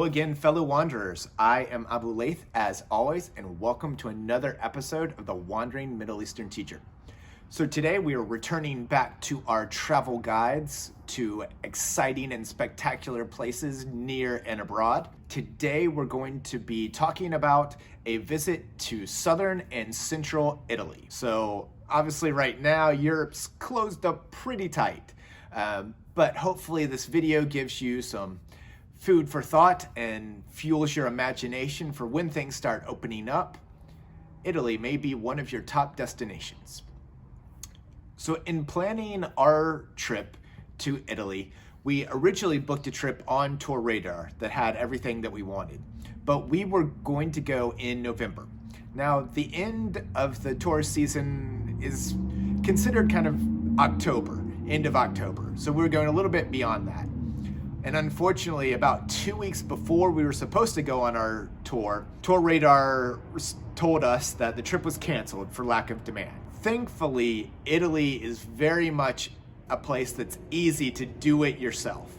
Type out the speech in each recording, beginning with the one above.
Hello again, fellow wanderers. I am Abu Laith, as always, and welcome to another episode of the Wandering Middle Eastern Teacher. So today we are returning back to our travel guides to exciting and spectacular places near and abroad. Today we're going to be talking about a visit to southern and central Italy. So obviously right now Europe's closed up pretty tight, but hopefully this video gives you some food for thought and fuels your imagination for when things start opening up. Italy may be one of your top destinations. So in planning our trip to Italy, we originally booked a trip on Tour Radar that had everything that we wanted, but we were going to go in November. Now, the end of the tourist season is considered kind of October, end of October. So we were going a little bit beyond that. And unfortunately, about 2 weeks before we were supposed to go on our tour, Tour Radar told us that the trip was canceled for lack of demand. Thankfully, Italy is very much a place that's easy to do it yourself.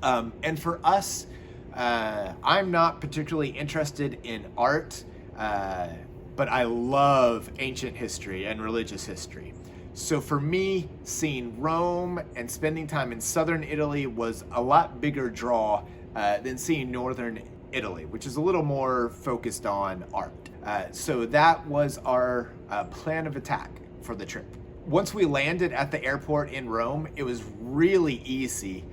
And for us, I'm not particularly interested in art, but I love ancient history and religious history. So for me, seeing Rome and spending time in southern Italy was a lot bigger draw than seeing northern Italy, which is a little more focused on art. So that was our plan of attack for the trip. Once we landed at the airport in Rome, it was really easy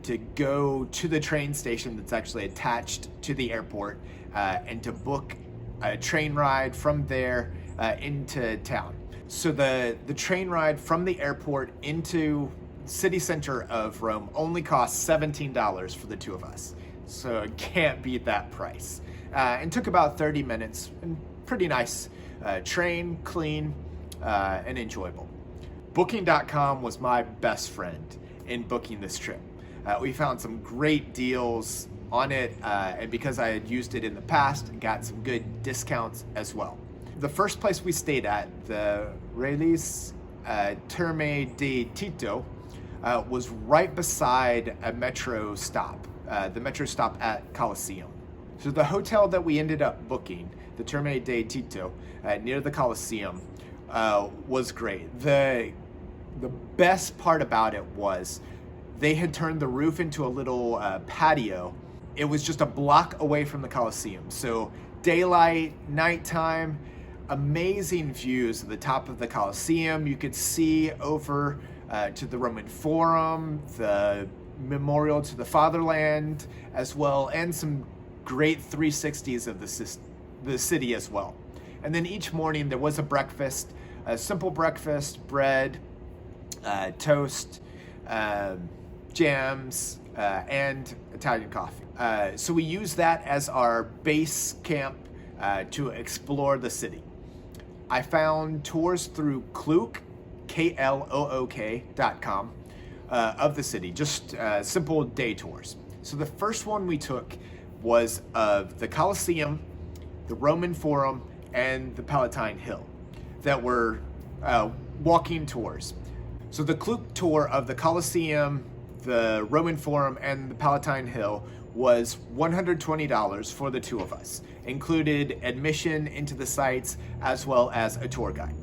to go to the train station that's actually attached to the airport and to book a train ride from there into town. So the train ride from the airport into city center of Rome only cost $17 for the two of us. So I can't beat that price. And took about 30 minutes, and pretty nice train, clean, and enjoyable. Booking.com was my best friend in booking this trip. We found some great deals on it, and because I had used it in the past, got some good discounts as well. The first place we stayed at, the Relis Terme di Tito, was right beside a metro stop, the metro stop at Colosseum. So the hotel that we ended up booking, the Terme di Tito, near the Colosseum, was great. The best part about it was they had turned the roof into a little patio. It was just a block away from the Colosseum. So daylight, nighttime, amazing views at the top of the Colosseum. You could see over to the Roman Forum, the memorial to the fatherland as well, and some great 360s of the city as well. And then each morning there was a breakfast, a simple breakfast, bread, toast, jams, and Italian coffee. So we used that as our base camp to explore the city. I found tours through Klook, KLOOK.com, of the city, just simple day tours. So the first one we took was of the Colosseum, the Roman Forum, and the Palatine Hill that were walking tours. So the Klook tour of the Colosseum, the Roman Forum, and the Palatine Hill was $120 for the two of us. Included admission into the sites as well as a tour guide.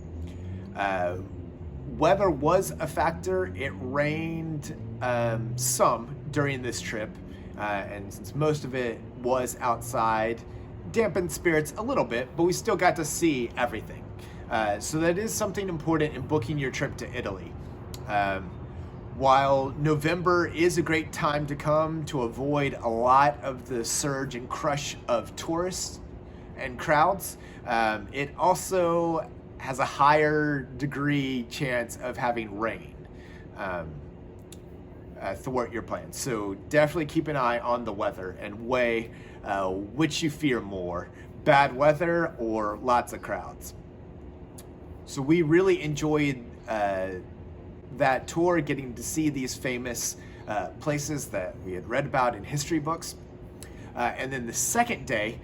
Weather was a factor. It rained some during this trip, and since most of it was outside, dampened spirits a little bit, but we still got to see everything. So that is something important in booking your trip to Italy. While November is a great time to come to avoid a lot of the surge and crush of tourists and crowds, it also has a higher degree chance of having rain thwart your plans. So definitely keep an eye on the weather and weigh which you fear more, bad weather or lots of crowds. So we really enjoyed that tour, getting to see these famous places that we had read about in history books. And then the second day,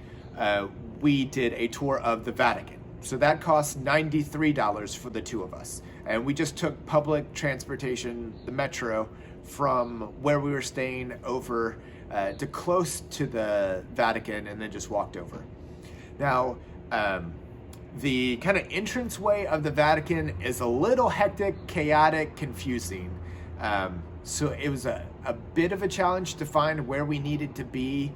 we did a tour of the Vatican. So that cost $93 for the two of us. And we just took public transportation, the metro, from where we were staying over to close to the Vatican and then just walked over. Now, the kind of entranceway of the Vatican is a little hectic, chaotic, confusing. So it was a bit of a challenge to find where we needed to be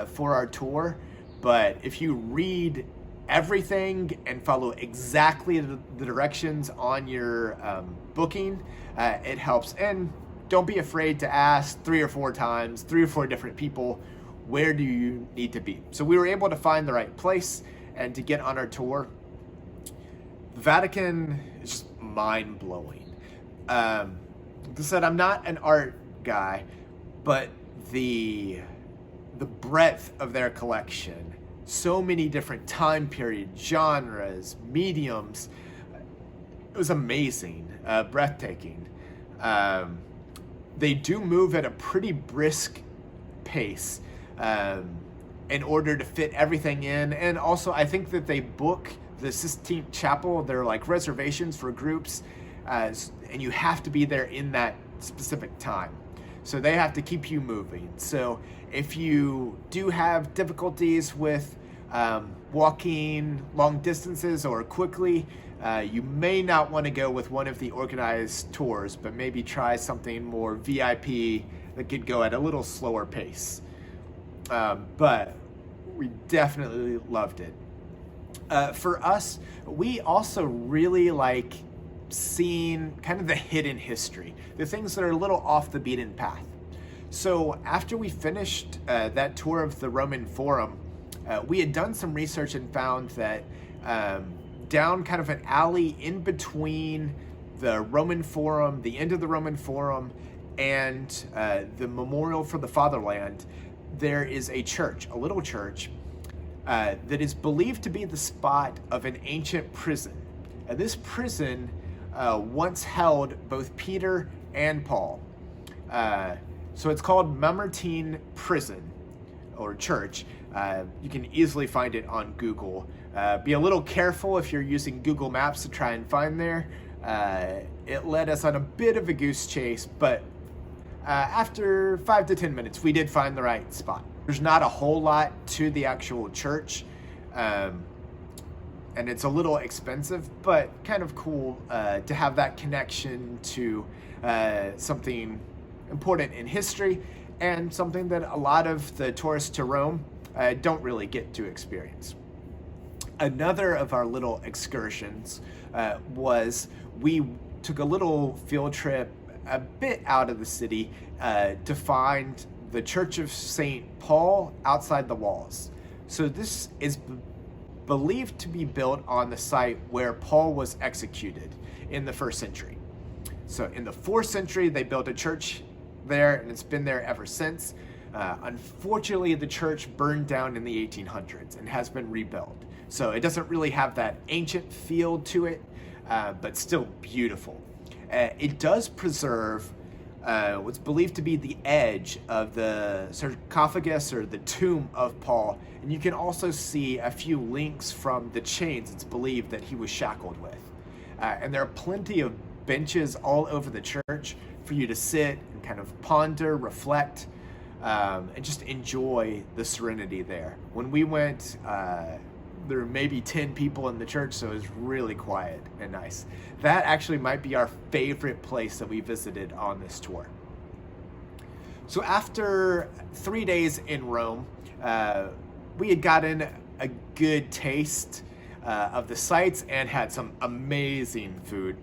for our tour. But if you read everything and follow exactly the directions on your booking, it helps. And don't be afraid to ask 3 or 4 times, 3 or 4 different people, where do you need to be? So we were able to find the right place and to get on our tour. The Vatican is just mind-blowing. Like I said, I'm not an art guy, but the breadth of their collection, so many different time periods, genres, mediums, it was amazing, breathtaking. They do move at a pretty brisk pace in order to fit everything in, and also I think that they book the Sistine Chapel, they're like reservations for groups, and you have to be there in that specific time. So they have to keep you moving. So if you do have difficulties with walking long distances or quickly, you may not want to go with one of the organized tours, but maybe try something more VIP that could go at a little slower pace. But we definitely loved it. For us, we also really like seeing kind of the hidden history, the things that are a little off the beaten path. So after we finished that tour of the Roman Forum, we had done some research and found that down kind of an alley in between the Roman Forum, the end of the Roman Forum, and the Memorial for the Fatherland, there is a church, a little church, that is believed to be the spot of an ancient prison. This prison once held both Peter and Paul. So it's called Mummerteen Prison, or church. You can easily find it on Google. Be a little careful if you're using Google Maps to try and find there. It led us on a bit of a goose chase, but after 5 to 10 minutes, we did find the right spot. There's not a whole lot to the actual church, and it's a little expensive, but kind of cool to have that connection to something important in history and something that a lot of the tourists to Rome don't really get to experience. Another of our little excursions was we took a little field trip a bit out of the city to find the Church of St. Paul outside the walls. So this is believed to be built on the site where Paul was executed in the 1st century. So in the 4th century, they built a church there, and it's been there ever since. Unfortunately, the church burned down in the 1800s and has been rebuilt. So it doesn't really have that ancient feel to it, but still beautiful. It does preserve what's believed to be the edge of the sarcophagus or the tomb of Paul. And you can also see a few links from the chains it's believed that he was shackled with. And there are plenty of benches all over the church for you to sit and kind of ponder, reflect, and just enjoy the serenity there. When we went, there were maybe 10 people in the church, so it was really quiet and nice. That actually might be our favorite place that we visited on this tour. So after 3 days in Rome, we had gotten a good taste of the sights and had some amazing food.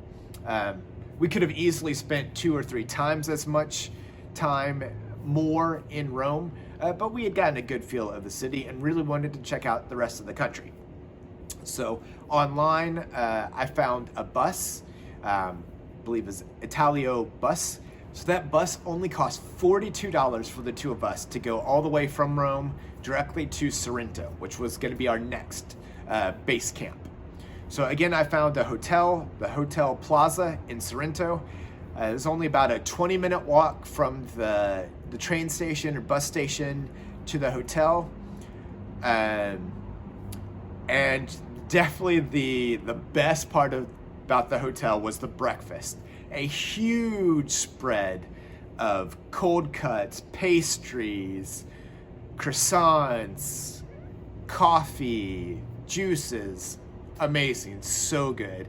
We could have easily spent 2 or 3 times as much time more in Rome, but we had gotten a good feel of the city and really wanted to check out the rest of the country. So online, I found a bus, I believe it's Italio bus. So that bus only cost $42 for the 2 of us to go all the way from Rome directly to Sorrento, which was going to be our next base camp. So again, I found a hotel, the Hotel Plaza in Sorrento. It was only about a 20-minute walk from the train station or bus station to the hotel. And definitely the best part about the hotel was the breakfast. A huge spread of cold cuts, pastries, croissants, coffee, juices. Amazing, so good.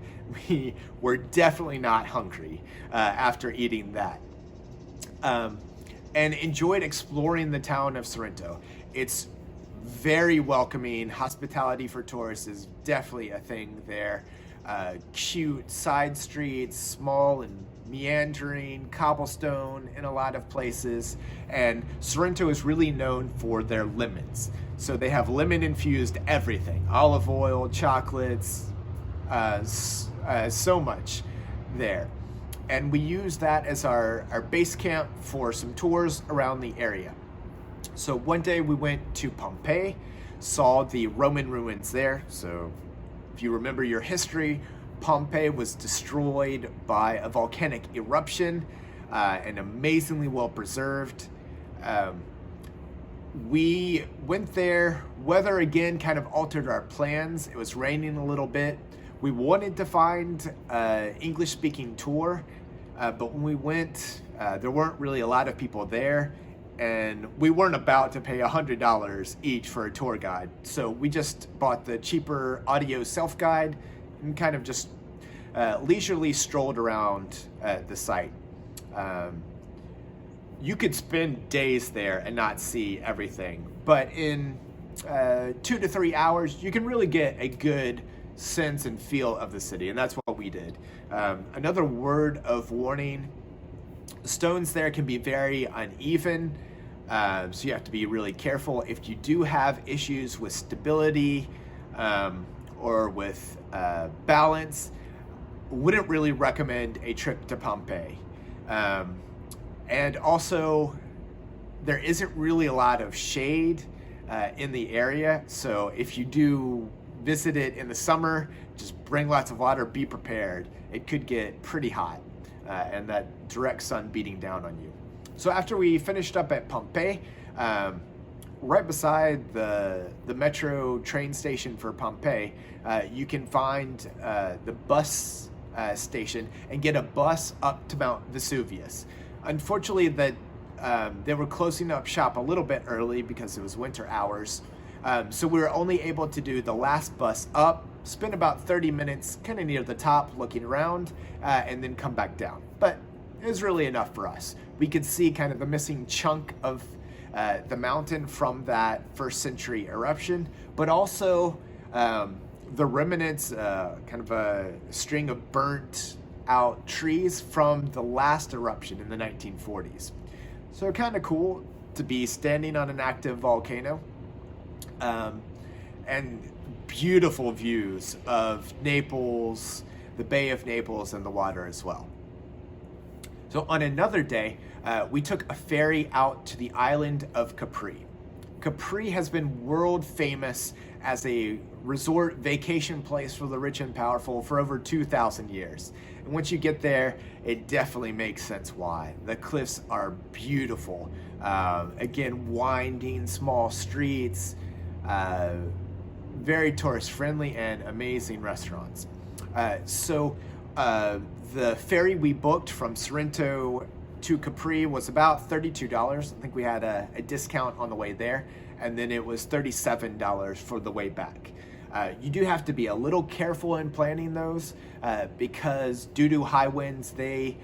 We were definitely not hungry after eating that. And enjoyed exploring the town of Sorrento. It's very welcoming. Hospitality for tourists is definitely a thing there. Cute side streets, small and meandering, cobblestone in a lot of places. And Sorrento is really known for their lemons. So they have lemon infused everything, olive oil, chocolates, so much there. And we use that as our base camp for some tours around the area. So one day we went to Pompeii, saw the Roman ruins there. So if you remember your history, Pompeii was destroyed by a volcanic eruption and amazingly well preserved. We went there, weather again kind of altered our plans. It was raining a little bit. We wanted to find an English-speaking tour, but when we went, there weren't really a lot of people there, and we weren't about to pay $100 each for a tour guide. So we just bought the cheaper audio self-guide and kind of just leisurely strolled around the site. You could spend days there and not see everything, but in 2 to 3 hours, you can really get a good sense and feel of the city, and that's what we did. Another word of warning, stones there can be very uneven, so you have to be really careful. If you do have issues with stability or with balance, wouldn't really recommend a trip to Pompeii. And also, there isn't really a lot of shade in the area, so if you do visit it in the summer, just bring lots of water, be prepared. It could get pretty hot and that direct sun beating down on you. So after we finished up at Pompeii, right beside the metro train station for Pompeii, you can find the bus station and get a bus up to Mount Vesuvius. Unfortunately, they were closing up shop a little bit early because it was winter hours. So we were only able to do the last bus up, spend about 30 minutes kind of near the top looking around, and then come back down. But it was really enough for us. We could see kind of the missing chunk of the mountain from that first century eruption, but also the remnants, kind of a string of burnt out trees from the last eruption in the 1940s. So kind of cool to be standing on an active volcano. And beautiful views of Naples, the Bay of Naples, and the water as well. So on another day, we took a ferry out to the island of Capri. Capri has been world famous as a resort vacation place for the rich and powerful for over 2,000 years. And once you get there, it definitely makes sense why. The cliffs are beautiful. Again, winding small streets, very tourist friendly, and amazing restaurants. So the ferry we booked from Sorrento to Capri was about $32. I think we had a discount on the way there, and then it was $37 for the way back. You do have to be a little careful in planning those because due to high winds, they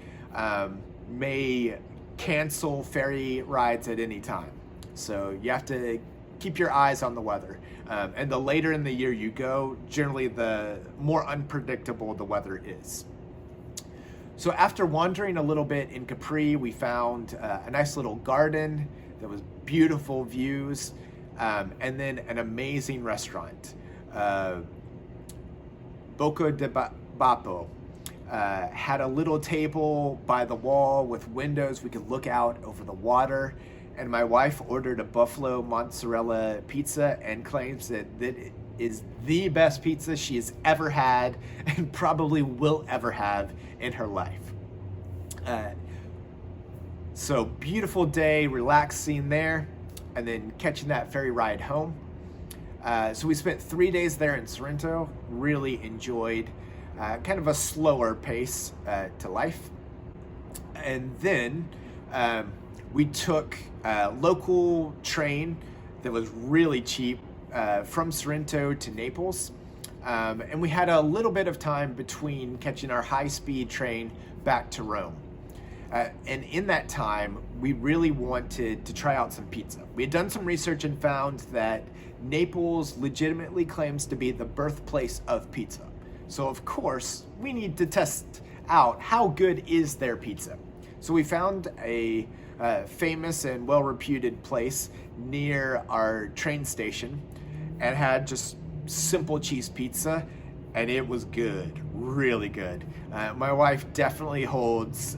may cancel ferry rides at any time. So you have to keep your eyes on the weather. And the later in the year you go, generally the more unpredictable the weather is. So after wandering a little bit in Capri, we found a nice little garden that was beautiful views, and then an amazing restaurant. Bocca di Bappo had a little table by the wall with windows. We could look out over the water, and my wife ordered a buffalo mozzarella pizza and claims that it is the best pizza she has ever had and probably will ever have in her life. So beautiful day, relaxing there, and then catching that ferry ride home. So we spent 3 days there in Sorrento, really enjoyed kind of a slower pace to life. And then We took a local train that was really cheap from Sorrento to Naples. And we had a little bit of time between catching our high-speed train back to Rome. And in that time, we really wanted to try out some pizza. We had done some research and found that Naples legitimately claims to be the birthplace of pizza. So of course, we need to test out how good is their pizza. So we found a famous and well-reputed place near our train station and had just simple cheese pizza, and it was good, really good. My wife definitely holds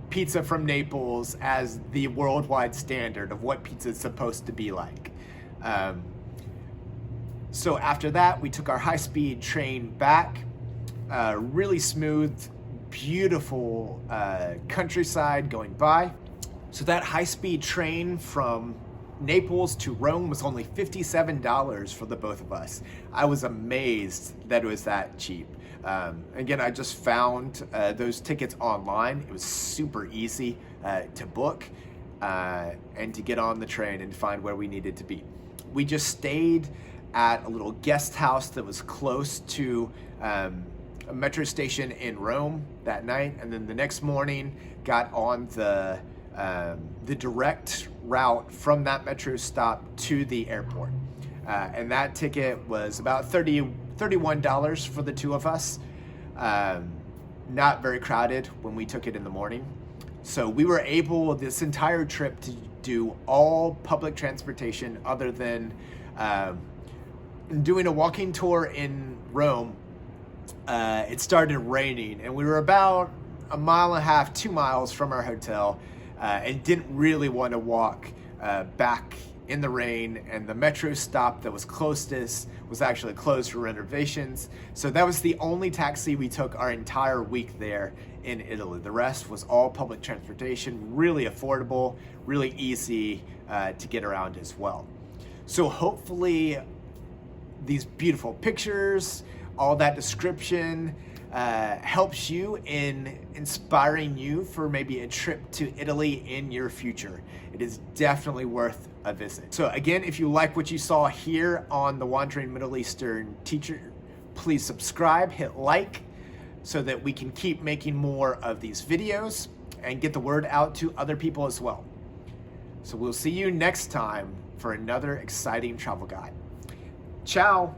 pizza from Naples as the worldwide standard of what pizza is supposed to be like. So after that, we took our high-speed train back, really smooth, beautiful countryside going by. So that high-speed train from Naples to Rome was only $57 for the both of us. I was amazed that it was that cheap. Again, I just found those tickets online. It was super easy to book and to get on the train and find where we needed to be. We just stayed at a little guest house that was close to a metro station in Rome that night, and then the next morning got on the direct route from that metro stop to the airport. And that ticket was about $31 for the two of us. Not very crowded when we took it in the morning. So we were able this entire trip to do all public transportation other than doing a walking tour in Rome. It started raining and we were about 1.5 miles, 2 miles from our hotel, and didn't really want to walk back in the rain, and the metro stop that was closest was actually closed for renovations. So that was the only taxi we took our entire week there in Italy. The rest was all public transportation, really affordable, really easy to get around as well. So hopefully these beautiful pictures, all that description helps you in inspiring you for maybe a trip to Italy in your future. It is definitely worth a visit. So again, if you like what you saw here on the Wandering Middle Eastern Teacher, please subscribe, hit like, so that we can keep making more of these videos and get the word out to other people as well. So we'll see you next time for another exciting travel guide. Ciao.